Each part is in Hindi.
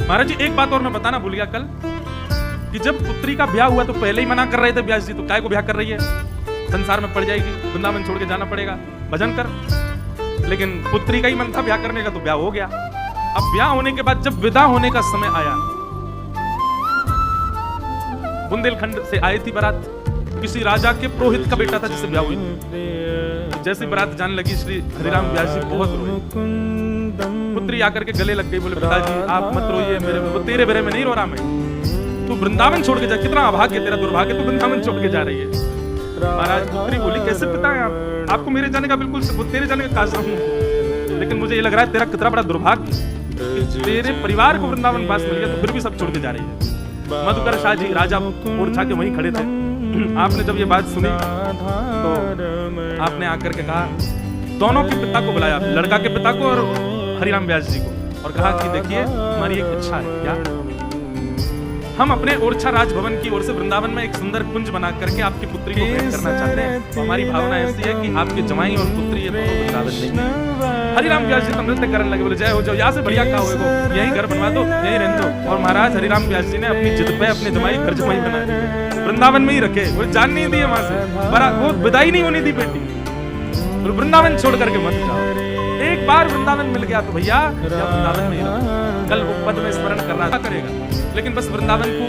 महाराज जी एक बात और मैं बताना भूल गया कल, कि जब पुत्री का ब्याह हुआ तो पहले ही मना कर रहे थे व्यास जी, तो काय को ब्याह कर रही है, संसार में पड़ जाएगी, वृंदावन छोड़ के जाना पड़ेगा, भजन कर। लेकिन पुत्री का ही मन था ब्याह करने का, तो ब्याह हो गया। अब ब्याह होने के बाद जब विदा होने का समय आया, बुंदेलखंड से आई थी बारात, किसी राजा के पुरोहित का बेटा था जिससे ब्याह हुई थी। जैसी बारात जाने लगी, श्री हरिराम व्यास जी बहुत रोए। पुत्री आकर के गले लग गई, बोले पिताजी आप मत रोइए, मेरे वो तेरे बेरे में नहीं रो रहा मैं, तू वृंदावन छोड़ के जा, कितना अभाग्य तेरा, दुर्भाग्य, तू वृंदावन छोड़ के जा रही है। महाराज पुत्री बोली कैसे पिता है आप, आपको मेरे जाने का बिल्कुल, तेरे जाने का काज हूं, लेकिन मुझे ये लग रहा है तेरा कितना बड़ा दुर्भाग्य, तेरे परिवार को वृंदावन पास मिल गया तो फिर भी सब छोड़ के जा रही है। मधुकर शाह जी राजा ओरछा के वहीं खड़े थे। आपने जब ये बात सुनी तो आपने आकर के कहा, दोनों के पिता को बुलाया, लड़का के पिता को और हरिराम व्यास जी को, और कहा कि देखिए हमारी एक इच्छा है, क्या, हम अपने ओरछा राजभवन की ओर से वृंदावन में एक सुंदर कुंज बना करके आपकी पुत्री को भेंट करना चाहते हैं। तो हमारी भावना ऐसी है कि आपके जमाई और पुत्री ये दोनों वृंदावन लेंगे। हरिराम व्यास जी नृत्य करने लगे, बोले जय हो जाओ, यहाँ से बढ़िया कहा होगा, यही घर बनवा दो, यही रहने दो। और महाराज हरिराम व्यास जी ने अपनी जिद पे अपने जमाई घर जमाई बना दिए, वृंदावन में ही रखे, वो जान नहीं दिए वहां से, वो विदाई नहीं होनी दी बेटी, वृंदावन छोड़ करके मत जाओ। एक बार वृंदावन मिल गया तो भैया वृंदावन में ही रहो। कल वो पद में स्मरण कर रहा करेगा, लेकिन बस वृंदावन को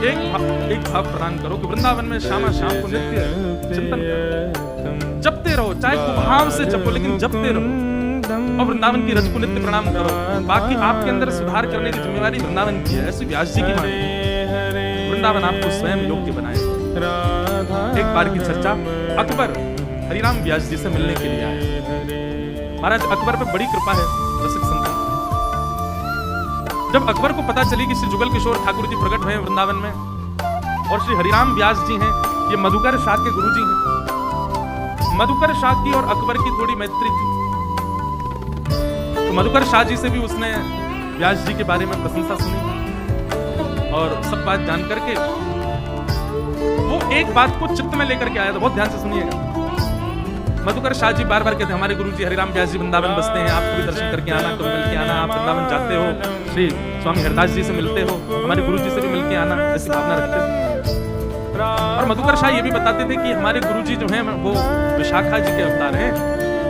एक भाव प्रदान करो कि वृंदावन में शाम को नित्य चिंतन करो, जपते रहो, चाहे भाव से जपो लेकिन जपते रहो, और वृंदावन की रज को नित्य प्रणाम करो। बाकी आपके अंदर सुधार करने की जिम्मेवारी वृंदावन की है, ऐसी व्यास जी की मांग है। वृंदावन आपको स्वयं योग्य बनाए। एक बार की चर्चा, अकबर हरिराम व्यास जी से मिलने के लिए आए। महाराज अकबर पे बड़ी कृपा है रसिक संतन। जब अकबर को पता चली कि श्री जुगल किशोर ठाकुर जी प्रकट हुए वृंदावन में और श्री हरिराम व्यास जी हैं, ये मधुकर शाह के गुरु जी हैं। मधुकर शाह की और अकबर की थोड़ी मैत्री थी, तो मधुकर शाह जी से भी उसने व्यास जी के बारे में प्रशंसा सुनी और सब बात जान करके वो एक बात को चित्त में लेकर के आया था। बहुत ध्यान से सुनिएगा। मधुकर शाह जी बार बार कहते हैं हमारे गुरु जी हरिराम व्यास जी वृंदावन बसते हैं, आप भी दर्शन करके आना, कभी मिल के आना, आप वृंदावन जाते हो, श्री स्वामी हरदास जी से मिलते हो, हमारे गुरु जी से भी मिल के आना, ऐसी भावना रखते थे। और मधुकर शाह ये भी बताते थे कि हमारे गुरु जी जो हैं वो विशाखा जी के अवतार हैं,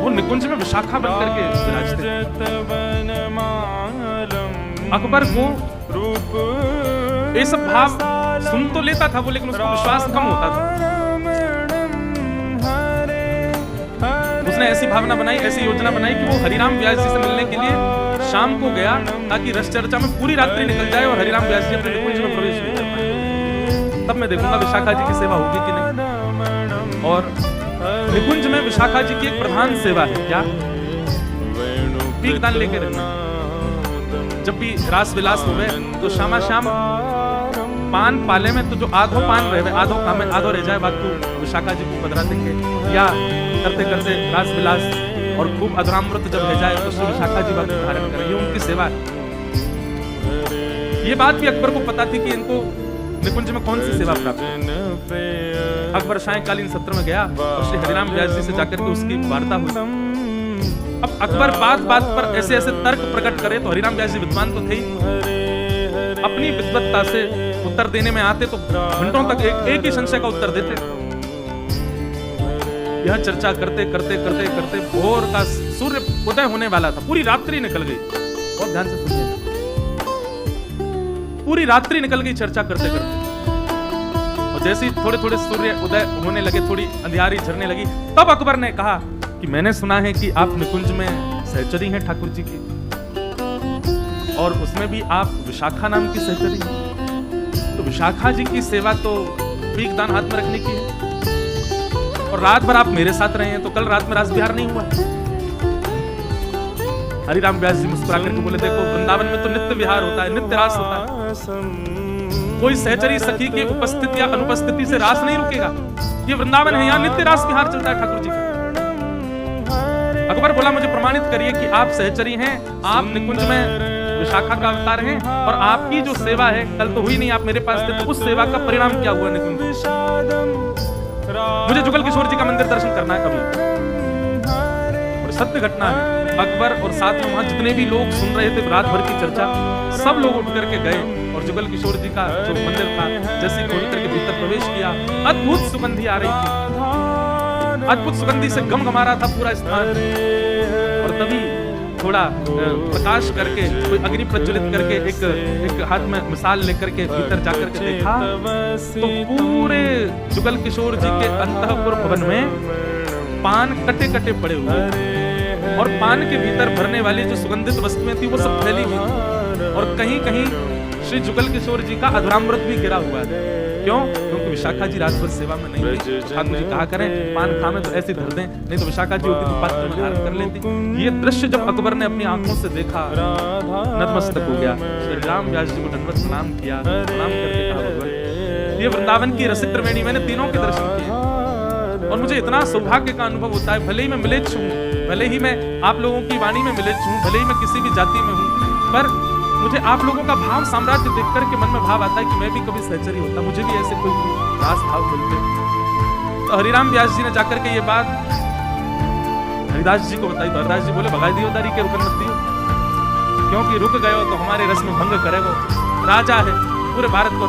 वो निकुंज में विशाखा बन करके विराजते। अकबर को ये सब भाव सुन तो लेता था वो, लेकिन उसको विश्वास कम होता था। उसने ऐसी भावना बनाई, ऐसी योजना बनाई कि वो हरिराम व्यास जी से मिलने के लिए शाम को गया, ताकि रस चर्चा में पूरी रात्रि निकल जाए और हरिराम व्यास जी अपने निकुंज में प्रवेश नहीं कर पाए। तब मैं देखूंगा विशाखा जी की सेवा होगी कि नहीं। और निकुंज में विशाखा जी की एक प्रधान सेवा है, क्या, पीकदान लेके रहना। जब भी रास विलास हुए तो शामा शाम पान पाले में तो जो आधो पान रहे, आधो काम में आधो रह जाए, बात को विशाखा जी को पधरा देंगे, या करते करते रास विलास और खूब अधरामृत जब रह जाए तो श्री विशाखा जी बात धारण करें, ये उनकी सेवा है। ये बात भी अकबर को पता थी कि इनको निकुंज में कौन सी सेवा प्राप्त है। अकबर सायंकालीन सत्र में गया और श्री हरिराम व्यास जी से जाकर के उसकी वार्ता हुई। अब अकबर बात बात पर ऐसे ऐसे तर्क प्रकट करे तो हरिराम व्यास जी विद्वान तो थे ही, अपनी विद्वत्ता से उत्तर देने में आते तो घंटों तक एक ही संशय का उत्तर देते। यह चर्चा करते करते करते करते भोर का सूर्य उदय होने वाला था, पूरी रात्रि निकल गई। बहुत ध्यान से सुनिए, पूरी रात्रि निकल गई चर्चा करते करते। और जैसे ही थोड़े थोड़े सूर्य उदय होने लगे, थोड़ी अंधियारी झरने लगी, तब अकबर ने कहा कि मैंने सुना है कि आप निकुंज में सहचरी हैं ठाकुर जी की, और उसमें भी आप विशाखा नाम की सहचरी हैं। तो विशाखा जी की सेवा तो पीकदान हाथ में रखने की है, और रात भर आप मेरे साथ रहे हैं, तो कल रात में रास विहार नहीं हुआ। हरिराम व्यास जी मुस्कुरा करके बोले देखो वृंदावन में तो नित्य विहार होता है, नित्य रास होता है, कोई सहचरी सखी की उपस्थिति या अनुपस्थिति से रास नहीं रुकेगा। ये वृंदावन है, यहाँ नित्य रास विहार चलता है ठाकुर जी का। अकबर बोला मुझे प्रमाणित करिए कि आप सहचरी हैं, आप निकुंज में विशाखा का अवतार हैं, और आपकी जो सेवा है कल तो हुई नहीं, आप मेरे पास थे, तो उस सेवा का परिणाम क्या हुआ निकुंज? मुझे जुगल किशोर जी का मंदिर दर्शन करना है कभी, और सत्य घटना है। अकबर और साथ में वहां जितने भी लोग सुन रहे थे रात भर की चर्चा, सब लोग उठ करके गए और जुगल किशोर जी का जो मंदिर था जैसे खोल करके भीतर प्रवेश किया, अद्भुत सुगंधी आ रही थी, अद्भुत सुगंधी से गमगमा रहा था पूरा स्थान। और तभी थोड़ा प्रकाश करके कोई अग्नि प्रज्वलित करके एक हाथ में मिसाल लेकर के भीतर जाकर के देखा तो पूरे जुगल किशोर जी के अंतःपुर भवन में पान कटे कटे पड़े हुए और पान के भीतर भरने वाली जो सुगंधित वस्तुएं थी वो सब फैली हुई थी और कहीं कहीं श्री जुगल किशोर जी का अधूरामृत भी गिरा हुआ है। क्यों? क्योंकि विशाखा जी रात भर सेवा में नहीं थी। ठाकुर जी कहा करें पान खामे तो ऐसे धर दें, नहीं तो विशाखा जी होती तो पात्र में धारण कर लेती। ये दृश्य जब अकबर ने अपनी आंखों से देखा, नतमस्तक हो गया, श्री राम व्यास जी को दंडवत प्रणाम किया, प्रणाम करके कहा भगवान ये वृंदावन की रसिक त्रिवेणी मैंने तीनों के दर्शन किए और मुझे इतना सौभाग्य का अनुभव होता है, भले ही मैं मिलेच्छ हूँ, भले ही मैं आप लोगों की वाणी में मिलेच्छ हूँ, भले ही मैं किसी भी जाति में हूँ, पर मुझे आप लोगों का भाव साम्राज्य देखकर के मन में भाव आता है कि मैं भी कभी सहचरी होता, मुझे भी ऐसे कोई रास भाव मिलते। तो हरिराम व्यास जी ने जाकर के ये बात हरिदास जी को बताई तो हरिदास जी बोले भगाई दियो दारी के रुकन मत दियो, क्योंकि रुक गए हो तो हमारे रस में भंग करेगो। राजा है, पूरे भारत को